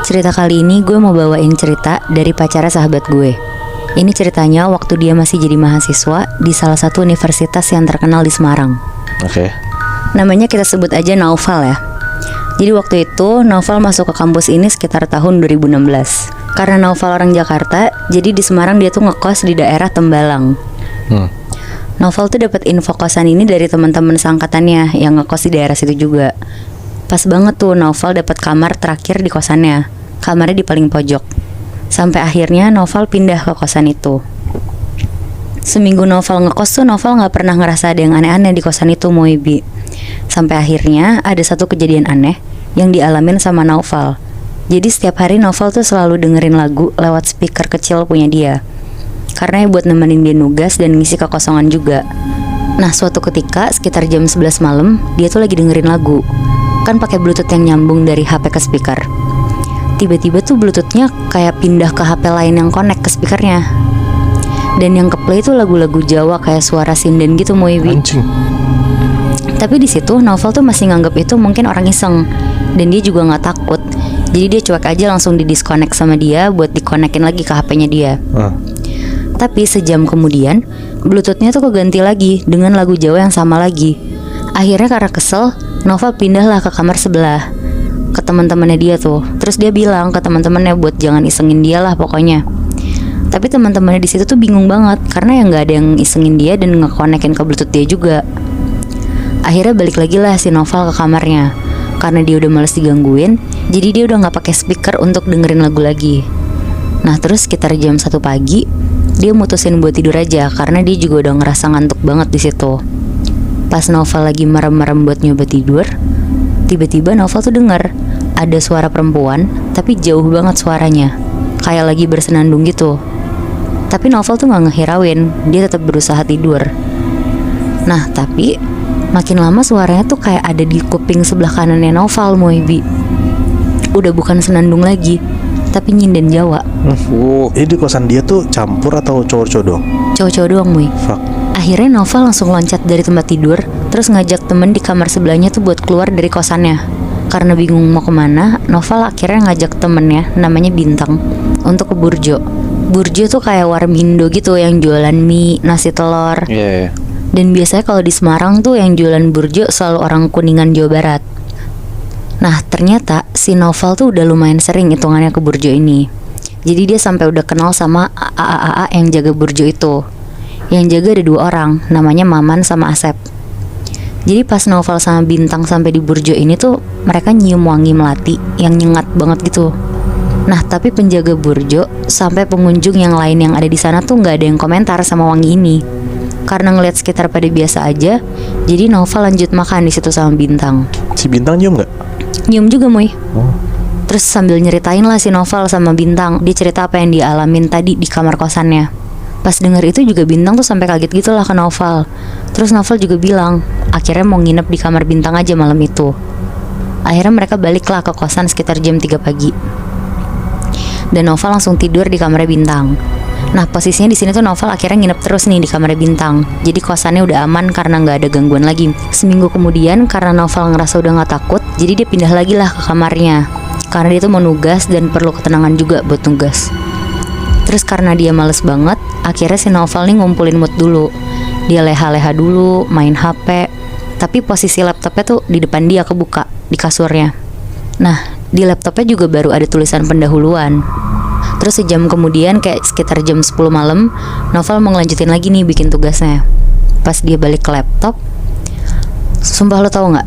Cerita kali ini gue mau bawain cerita dari pacara sahabat gue. Ini ceritanya waktu dia masih jadi mahasiswa di salah satu universitas yang terkenal di Semarang. Oke. Namanya kita sebut aja Naufal ya. Jadi waktu itu Naufal masuk ke kampus ini sekitar tahun 2016. Karena Naufal orang Jakarta, jadi di Semarang dia tuh ngekos di daerah Tembalang. Naufal tuh dapat info kosan ini dari teman-teman seangkatannya yang ngekos di daerah situ juga. Pas banget tuh Naufal dapat kamar terakhir di kosannya. Kamarnya di paling pojok. Sampai akhirnya Naufal pindah ke kosan itu. Seminggu Naufal ngekos tuh Naufal gak pernah ngerasa ada yang aneh-aneh di kosan itu, Moibi. Sampai akhirnya ada satu kejadian aneh yang dialamin sama Naufal. Jadi setiap hari Naufal tuh selalu dengerin lagu lewat speaker kecil punya dia. Karena ya buat nemenin dia nugas dan ngisi kekosongan juga. Nah suatu ketika sekitar jam 11 malam dia tuh lagi dengerin lagu. Kan pakai bluetooth yang nyambung dari HP ke speaker. Tiba-tiba tuh bluetoothnya kayak pindah ke HP lain yang connect ke speakernya. Dan yang ke play tuh lagu-lagu Jawa kayak suara sinden gitu, Moibi. Anjing. Tapi di situ Naufal tuh masih nganggap itu mungkin orang iseng. Dan dia juga gak takut. Jadi dia cuek aja langsung di disconnect sama dia buat dikonekin lagi ke HP-nya dia. Tapi sejam kemudian bluetoothnya tuh keganti lagi dengan lagu Jawa yang sama lagi. Akhirnya karena kesel, Naufal pindahlah ke kamar sebelah, ke teman-temannya dia tuh. Terus dia bilang ke teman-temannya buat jangan isengin dia lah pokoknya. Tapi teman-temannya di situ tuh bingung banget karena yang nggak ada yang isengin dia dan ngekonekin ke bluetooth dia juga. Akhirnya balik lagi lah si Naufal ke kamarnya karena dia udah males digangguin. Jadi dia udah nggak pakai speaker untuk dengerin lagu lagi. Nah terus sekitar jam 1 pagi dia mutusin buat tidur aja karena dia juga udah ngerasa ngantuk banget di situ. Pas Naufal lagi merem-merem buat nyoba tidur, tiba-tiba Naufal tuh denger ada suara perempuan, tapi jauh banget suaranya, kayak lagi bersenandung gitu. Tapi Naufal tuh gak ngehirauin, dia tetap berusaha tidur. Nah tapi makin lama suaranya tuh kayak ada di kuping sebelah kanannya Naufal, Moibi. Udah bukan senandung lagi, tapi nyinden Jawa. Ini di kosan dia tuh campur atau cowok-cowok doang? Cowok-cowok doang, Moy. Fuck. Akhirnya Naufal langsung loncat dari tempat tidur, terus ngajak temen di kamar sebelahnya tuh buat keluar dari kosannya. Karena bingung mau kemana, Naufal akhirnya ngajak temennya, namanya Bintang, untuk ke Burjo. Burjo tuh kayak warmindo gitu yang jualan mie, nasi telur. Iya. Dan biasanya kalau di Semarang tuh yang jualan Burjo selalu orang Kuningan, Jawa Barat. Nah ternyata si Naufal tuh udah lumayan sering hitungannya ke Burjo ini. Jadi dia sampai udah kenal sama AA yang jaga Burjo itu. Yang jaga ada 2 orang, namanya Maman sama Asep. Jadi pas Naufal sama Bintang sampai di Burjo ini tuh mereka nyium wangi melati yang nyengat banget gitu. Nah tapi penjaga Burjo sampai pengunjung yang lain yang ada di sana tuh nggak ada yang komentar sama wangi ini. Karena ngeliat sekitar pada biasa aja, jadi Naufal lanjut makan di situ sama Bintang. Si Bintang nyium nggak? Nyium juga, Moy. Terus sambil nyeritain lah si Naufal sama Bintang, dia cerita apa yang dialamin tadi di kamar kosannya. Pas denger itu juga Bintang tuh sampai kaget gitu lah ke Naufal. Terus Naufal juga bilang akhirnya mau nginep di kamar Bintang aja malam itu. Akhirnya mereka baliklah ke kosan sekitar jam 3 pagi. Dan Naufal langsung tidur di kamarnya Bintang. Nah posisinya di sini tuh Naufal akhirnya nginep terus nih di kamarnya Bintang. Jadi kosannya udah aman karena nggak ada gangguan lagi. Seminggu kemudian karena Naufal ngerasa udah nggak takut, jadi dia pindah lagi lah ke kamarnya. Karena dia tuh mau nugas dan perlu ketenangan juga buat nugas. Terus karena dia males banget, akhirnya si Naufal nih ngumpulin mood dulu. Dia leha-leha dulu, main HP. Tapi posisi laptopnya tuh di depan dia kebuka, di kasurnya. Nah, di laptopnya juga baru ada tulisan pendahuluan. Terus sejam kemudian kayak sekitar jam 10 malam, Naufal mau ngelanjutin lagi nih bikin tugasnya. Pas dia balik ke laptop, sumpah lo tau gak?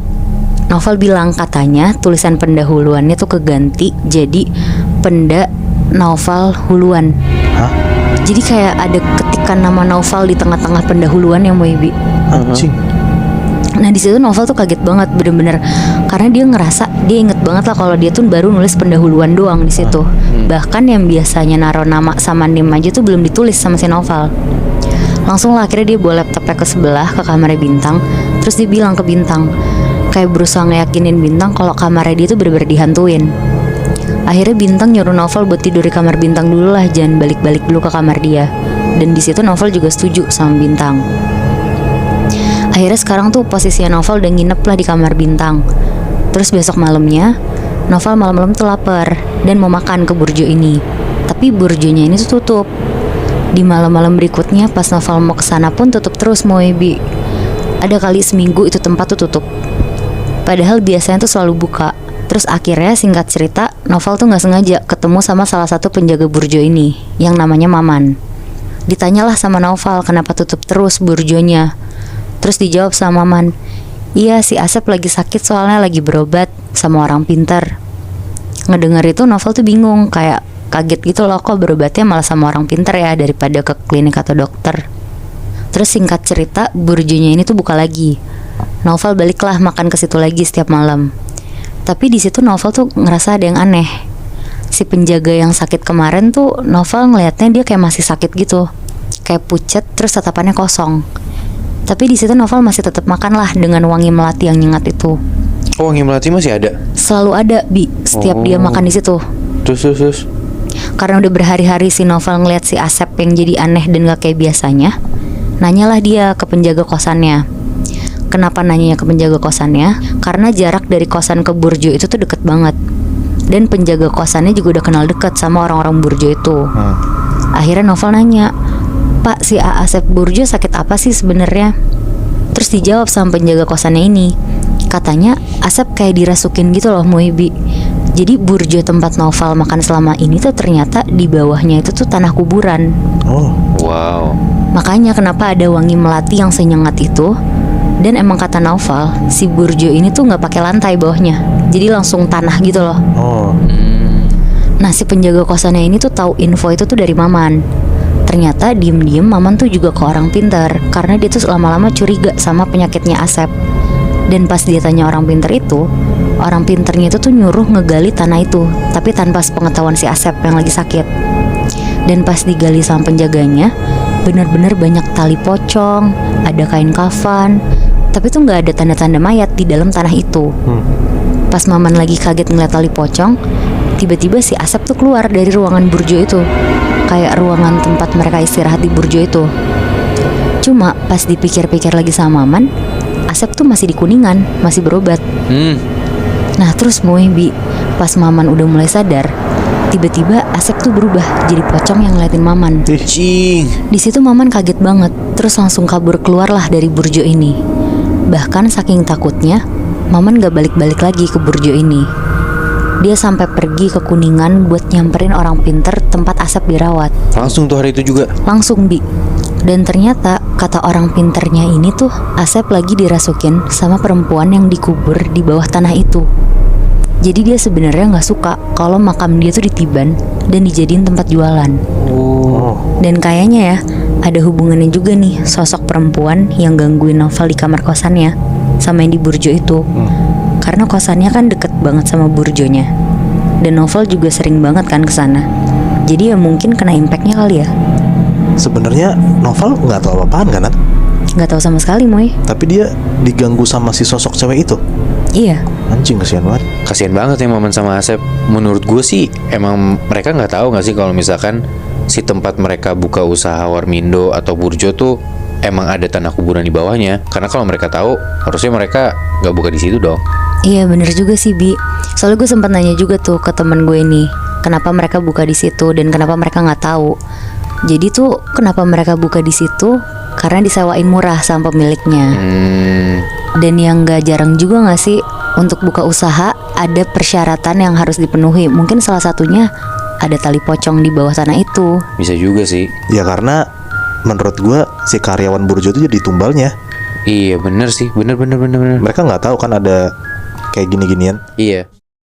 Naufal bilang katanya tulisan pendahuluannya tuh keganti jadi Penda Naufal Huluan. Hah? Jadi kayak ada ketikan nama Naufal di tengah-tengah pendahuluan yang Moibi. Anjing. Nah di situ Naufal tuh kaget banget bener-bener karena dia ngerasa dia inget banget lah kalau dia tuh baru nulis pendahuluan doang di situ. Bahkan yang biasanya naruh nama sama name aja tuh belum ditulis sama si Naufal. Langsung lah akhirnya dia bawa laptopnya ke sebelah ke kamarnya Bintang. Terus dia bilang ke Bintang, kayak berusaha ngeyakinin Bintang kalau kamarnya dia tuh bener-bener dihantuin. Akhirnya Bintang nyuruh Naufal buat tidur di kamar Bintang dulu lah, jangan balik-balik dulu ke kamar dia. Dan di situ Naufal juga setuju sama Bintang. Akhirnya sekarang tuh posisinya Naufal udah nginep lah di kamar Bintang. Terus besok malamnya Novel malam-malam tuh lapar dan mau makan ke burjo ini. Tapi burjonya ini tuh tutup. Di malam-malam berikutnya pas Novel mau kesana pun tutup terus Moebi. Ada kali seminggu itu tempat tuh tutup. Padahal biasanya tuh selalu buka. Terus akhirnya singkat cerita, Novel tuh gak sengaja ketemu sama salah satu penjaga burjo ini yang namanya Maman. Ditanyalah sama Novel kenapa tutup terus burjonya. Terus dijawab sama Maman, iya si Asep lagi sakit soalnya lagi berobat sama orang pintar. Ngedenger itu Novel tuh bingung, kayak kaget gitu loh, kok berobatnya malah sama orang pintar ya daripada ke klinik atau dokter. Terus singkat cerita, burjonya ini tuh buka lagi. Novel baliklah makan ke situ lagi setiap malam. Tapi di situ Novel tuh ngerasa ada yang aneh. Si penjaga yang sakit kemarin tuh Novel ngelihatnya dia kayak masih sakit gitu, kayak pucat, terus tatapannya kosong. Tapi di situ Novel masih tetap makan lah dengan wangi melati yang nyengat itu. Oh, wangi melati masih ada? Selalu ada Bi, setiap dia makan di situ. Terus. Karena udah berhari-hari si Novel ngeliat si Asep yang jadi aneh dan gak kayak biasanya, nanyalah dia ke penjaga kosannya. Kenapa nanyanya ke penjaga kosannya? Karena jarak dari kosan ke burjo itu tuh deket banget. Dan penjaga kosannya juga udah kenal deket sama orang-orang burjo itu. Akhirnya Novel nanya, Pak, si Asep burjo sakit apa sih sebenarnya? Terus dijawab sama penjaga kosannya ini, katanya Asep kayak dirasukin gitu loh Muibi. Jadi burjo tempat Novel makan selama ini tuh ternyata di bawahnya itu tuh tanah kuburan. Oh, wow. Makanya kenapa ada wangi melati yang senyengat itu. Dan emang kata Novel, si burjo ini tuh gak pakai lantai bawahnya, jadi langsung tanah gitu loh. oh. Nah si penjaga kosannya ini tuh tahu info itu tuh dari Maman. Ternyata diem-diem Maman tuh juga ke orang pintar, karena dia tuh lama-lama curiga sama penyakitnya Asep. Dan pas dia tanya orang pintar itu, orang pintarnya itu tuh nyuruh ngegali tanah itu, tapi tanpa sepengetahuan si Asep yang lagi sakit. Dan pas digali sama penjaganya, benar-benar banyak tali pocong, ada kain kafan, tapi tuh nggak ada tanda-tanda mayat di dalam tanah itu. Pas Maman lagi kaget ngeliat tali pocong, tiba-tiba si Asep tuh keluar dari ruangan burjo itu, kayak ruangan tempat mereka istirahat di burjo itu. Cuma pas dipikir-pikir lagi sama Maman, Asep tuh masih di Kuningan, masih berobat. Nah terus Moebi, pas Maman udah mulai sadar, tiba-tiba Asep tuh berubah jadi pocong yang ngeliatin Maman. Cing. Di situ Maman kaget banget, terus langsung kabur keluarlah dari burjo ini. Bahkan saking takutnya, Maman gak balik-balik lagi ke burjo ini. Dia sampai pergi ke Kuningan buat nyamperin orang pinter tempat Asep dirawat. Langsung tuh hari itu juga? Langsung Bi. Dan ternyata kata orang pinternya ini tuh Asep lagi dirasukin sama perempuan yang dikubur di bawah tanah itu. Jadi dia sebenarnya gak suka kalau makam dia tuh ditiban dan dijadiin tempat jualan. Dan kayaknya ya ada hubungannya juga nih sosok perempuan yang gangguin Novel di kamar kosannya sama yang di burjo itu. Karena kosannya kan deket banget sama burjonya. Dan Novel juga sering banget kan kesana. Jadi ya mungkin kena impactnya kali ya. Sebenarnya Novel nggak tahu apa-apaan kan? Nggak tahu sama sekali Moy. Tapi dia diganggu sama si sosok cewek itu. Iya. Anjing, kasihan banget. Kasian banget ya Maman sama Asep. Menurut gue sih emang mereka nggak tahu nggak sih kalau misalkan si tempat mereka buka usaha warmindo atau burjo tuh emang ada tanah kuburan di bawahnya. Karena kalau mereka tahu, harusnya mereka nggak buka di situ dong. Iya bener juga sih Bi. Soalnya gue sempat nanya juga tuh ke temen gue nih, kenapa mereka buka di situ dan kenapa mereka nggak tahu. Jadi tuh kenapa mereka buka di situ karena disewain murah sama pemiliknya. Dan yang nggak jarang juga nggak sih untuk buka usaha ada persyaratan yang harus dipenuhi. Mungkin salah satunya ada tali pocong di bawah tanah itu. Bisa juga sih. Ya karena menurut gue si karyawan burjo itu jadi tumbalnya. Iya bener sih, bener. Mereka nggak tahu kan ada kayak gini-ginian. Iya.